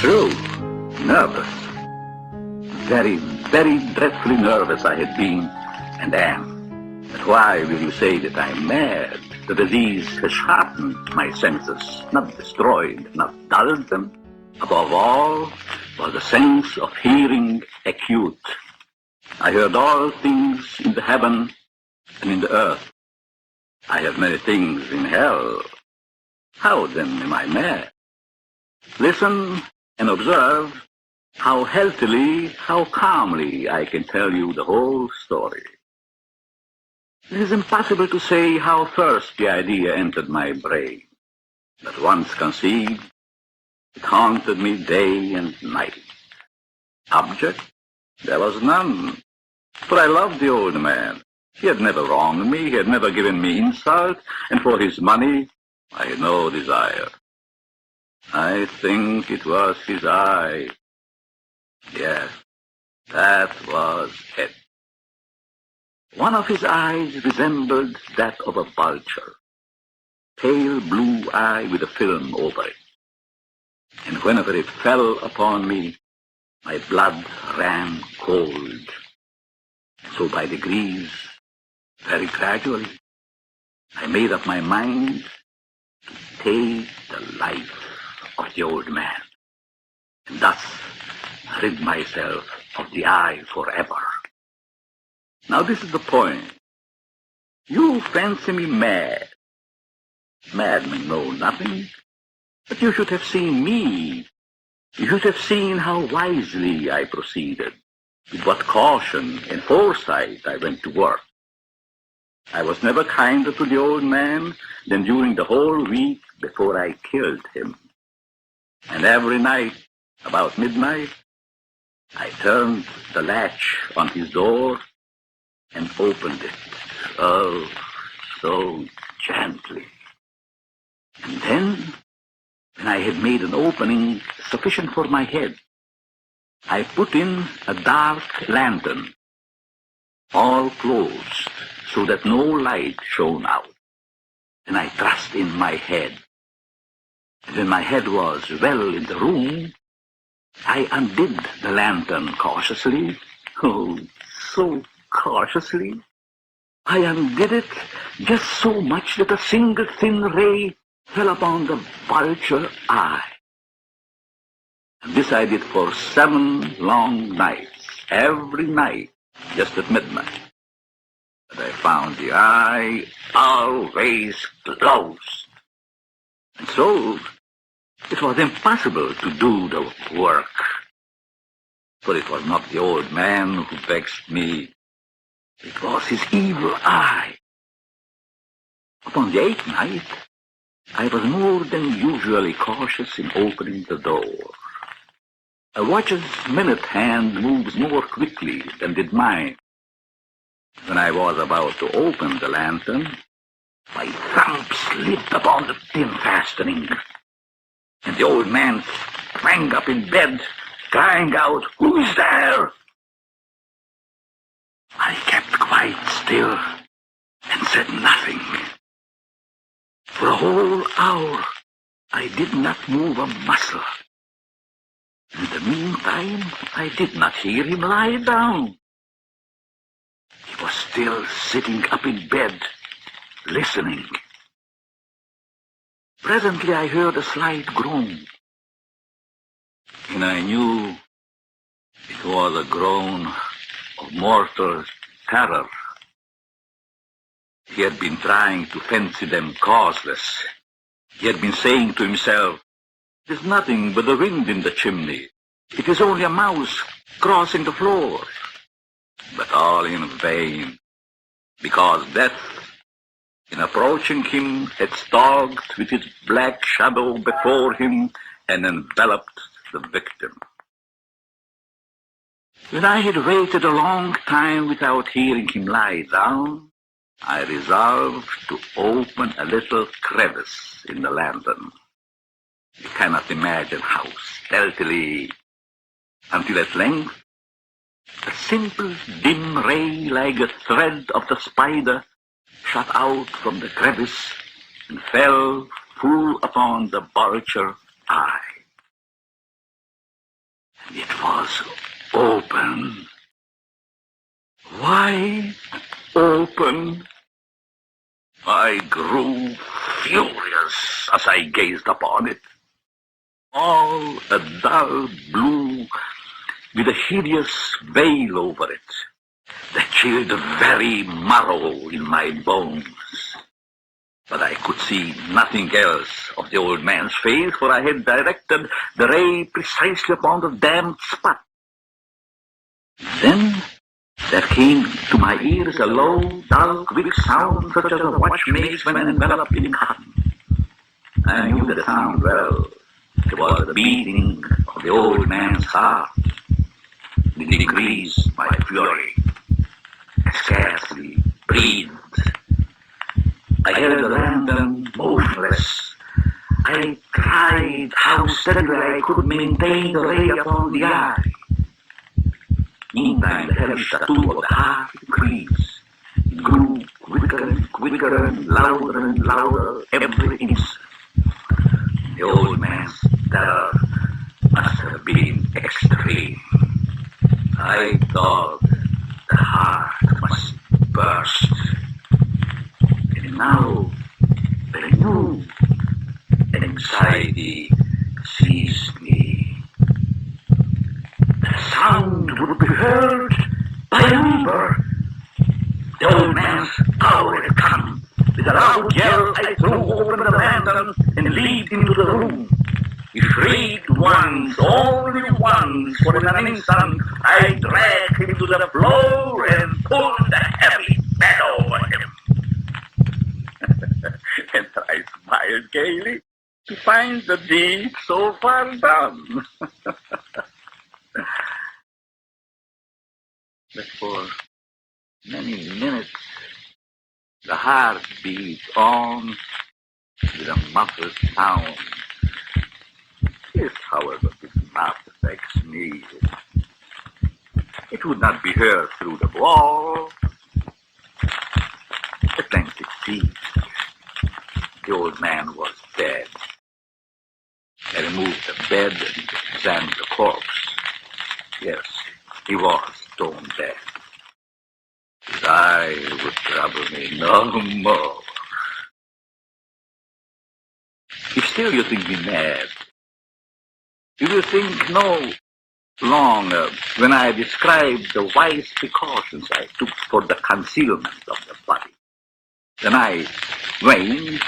True, nervous. Very, very dreadfully nervous I had been and am. But why will you say that I'm mad? The disease has sharpened my senses, not destroyed, not dulled them. Above all was the sense of hearing acute. I heard all things in the heaven and in the earth. I have many things in hell. How then am I mad? Listen and observe how healthily, how calmly I can tell you the whole story. It is impossible to say how first the idea entered my brain. But once conceived, it haunted me day and night. Object? There was none, for I loved the old man. He had never wronged me, he had never given me insult, and for his money I had no desire. I think it was his eye. Yes, that was it. One of his eyes resembled that of a vulture, pale blue eye with a film over it. And whenever it fell upon me, my blood ran cold. So by degrees, very gradually, I made up my mind to take the life of the old man, and thus rid myself of the eye forever. Now this is the point. You fancy me mad. Madmen know nothing, but you should have seen me. You should have seen how wisely I proceeded, with what caution and foresight I went to work. I was never kinder to the old man than during the whole week before I killed him. And every night, about midnight, I turned the latch on his door and opened it, oh, so gently. And then, when I had made an opening sufficient for my head, I put in a dark lantern, all closed, so that no light shone out. And I thrust in my head. And when my head was well in the room, I undid the lantern cautiously, oh, so cautiously. I undid it just so much that a single thin ray fell upon the vulture eye. And this I did for 7 long nights, every night, just at midnight. But I found the eye always closed. And so it was impossible to do the work. For it was not the old man who vexed me. It was his evil eye. Upon the 8th night, I was more than usually cautious in opening the door. A watch's minute hand moves more quickly than did mine. When I was about to open the lantern, my thumb slipped upon the thin fastening, and the old man sprang up in bed, crying out, "Who's there?" I kept quite still and said nothing. For a whole hour, I did not move a muscle. In the meantime, I did not hear him lie down. He was still sitting up in bed, listening. Presently, I heard a slight groan, and I knew it was a groan of mortal terror. He had been trying to fancy them causeless. He had been saying to himself, "It is nothing but the wind in the chimney. It is only a mouse crossing the floor." But all in vain, because death, in approaching him, had stalked with its black shadow before him and enveloped the victim. When I had waited a long time without hearing him lie down, I resolved to open a little crevice in the lantern. You cannot imagine how stealthily, until at length a simple dim ray like a thread of the spider shot out from the crevice and fell full upon the vulture eye. was open. Wide open. I grew furious as I gazed upon it. All a dull blue with a hideous veil over it that chilled the very marrow in my bones. But I could see nothing else of the old man's face, for I had directed the ray precisely upon the damned spot. Then there came to my ears a low, dull, quick sound, such as a watch makes when enveloped in cotton. I knew the sound well. It was the beating of the old man's heart. It increased my fury. I scarcely breathed. I held the lantern motionless. I tried how steadily I could maintain the ray upon the eye. Meantime, the hellish tattoo of the heart increased. It grew quicker and louder every instant. The old man's terror must have been extreme. I thought the heart must burst. And now, a new anxiety seized me. The sound would be heard by a neighbor. The old man's hour had come. With a loud yell, I threw open the lantern and leaped into the room. He shrieked once, only once, for in an instant I dragged him to the floor and pulled a heavy bed over him. And I smiled gaily to find the deed so far done. But for many minutes the heart beat on with a muffled sound. This, however, did not affect me. It would not be heard through the wall. At length it ceased. The old man was dead. I removed the bed and examined the corpse. Yes, he was stone dead. His eye would trouble me no more. If still you think me mad, you will think no longer when I describe the wise precautions I took for the concealment of the body. The night waned,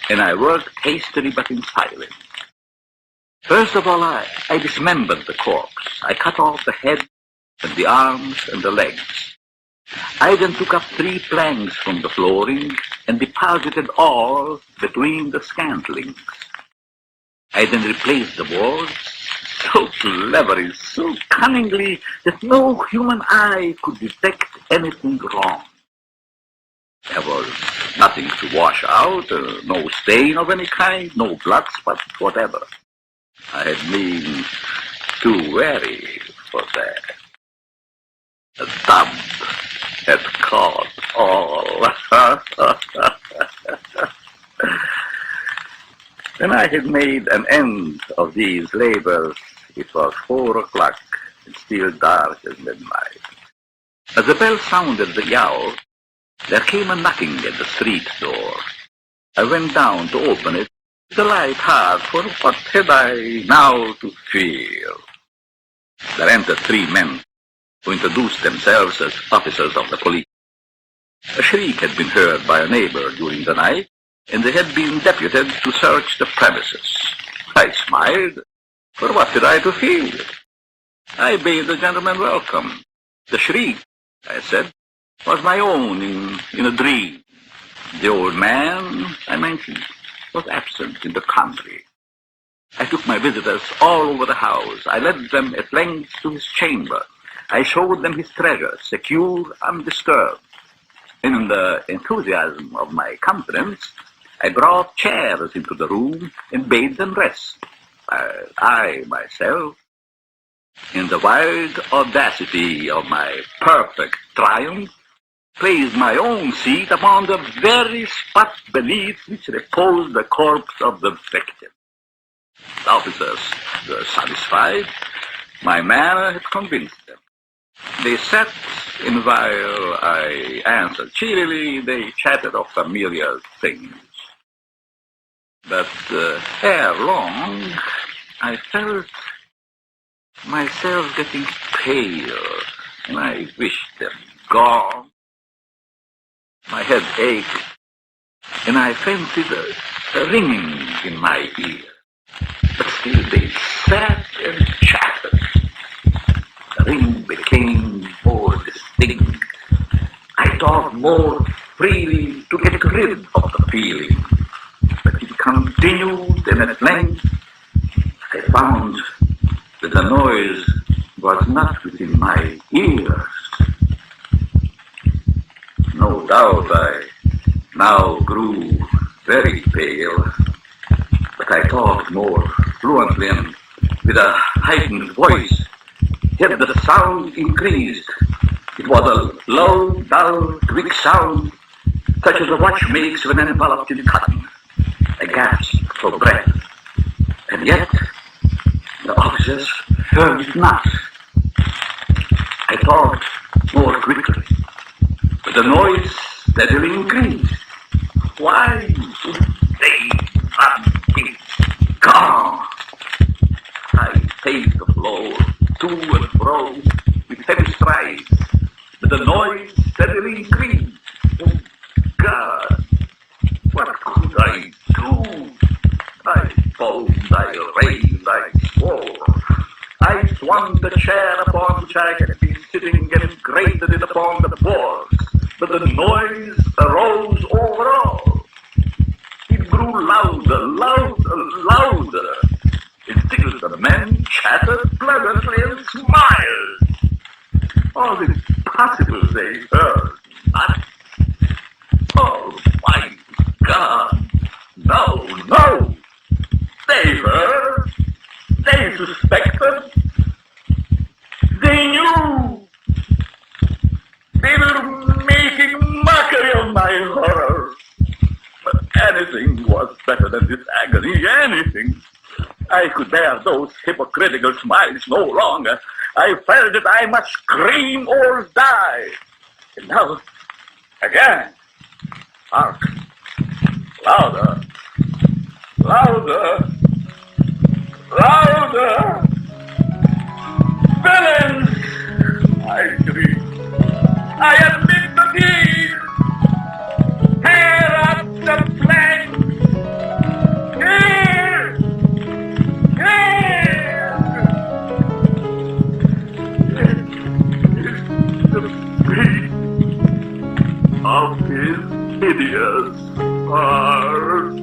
and I worked hastily but in silence. First of all, I dismembered the corpse. I cut off the head and the arms and the legs. I then took up 3 planks from the flooring and deposited all between the scantlings. I then replaced the walls so cleverly, so cunningly, that no human eye could detect anything wrong. There was nothing to wash out, no stain of any kind, no blood spot whatever. I had been too wary for that. The dub had caught all. When I had made an end of these labors, it was 4 o'clock and still dark as midnight. As the bell sounded the hour, there came a knocking at the street door. I went down to open it with a light heart, for what had I now to fear? There entered 3 men who introduced themselves as officers of the police. A shriek had been heard by a neighbor during the night, and they had been deputed to search the premises. I smiled, for what had I to fear? I bade the gentleman welcome. The shriek, I said, was my own in a dream. The old man, I mentioned, was absent in the country. I took my visitors all over the house. I led them at length to his chamber. I showed them his treasures, secure, undisturbed. And in the enthusiasm of my confidence, I brought chairs into the room and bade them rest. I, myself, in the wild audacity of my perfect triumph, placed my own seat upon the very spot beneath which reposed the corpse of the victim. The officers were satisfied, My manner had convinced them. They sat, and while I answered cheerily, they chatted of familiar things. But ere long, I felt myself getting pale, and I wished them gone. My head ached, and I fancied a ringing in my ear. But still they sat and chatted. The ring became more distinct. I talked more freely to get rid of the feeling. But it continued, and at length I found that the noise was not within my ears. No doubt I now grew very pale, but I talked more fluently and with a heightened voice. Yet the sound increased. It was a low, dull, quick sound, such as a watch makes when enveloped in cotton. I gasped for breath, and yet the officers heard it not. I talked more quickly, but the noise steadily increased. Why would they not be gone? I paced the floor to and fro with heavy strides, but the noise steadily increased. Oh, God, what could I do? I foamed, I raved, I swore. I swung the chair upon which I had been sitting and grated it upon the boards, but the noise arose over all. It grew louder, louder, louder. And still the men chattered pleasantly and smiled. All is possible they heard not. Oh, my God! No, no! They heard! They suspected! They knew! They were making mockery of my horror! But anything was better than this agony, anything! I could bear those hypocritical smiles no longer. I felt that I must scream or die. And now, again, hark, louder, louder, louder. Villains, I shrieked. I admit the deed. Tear up the plank. Here, here. It's the beat of his hideous heart.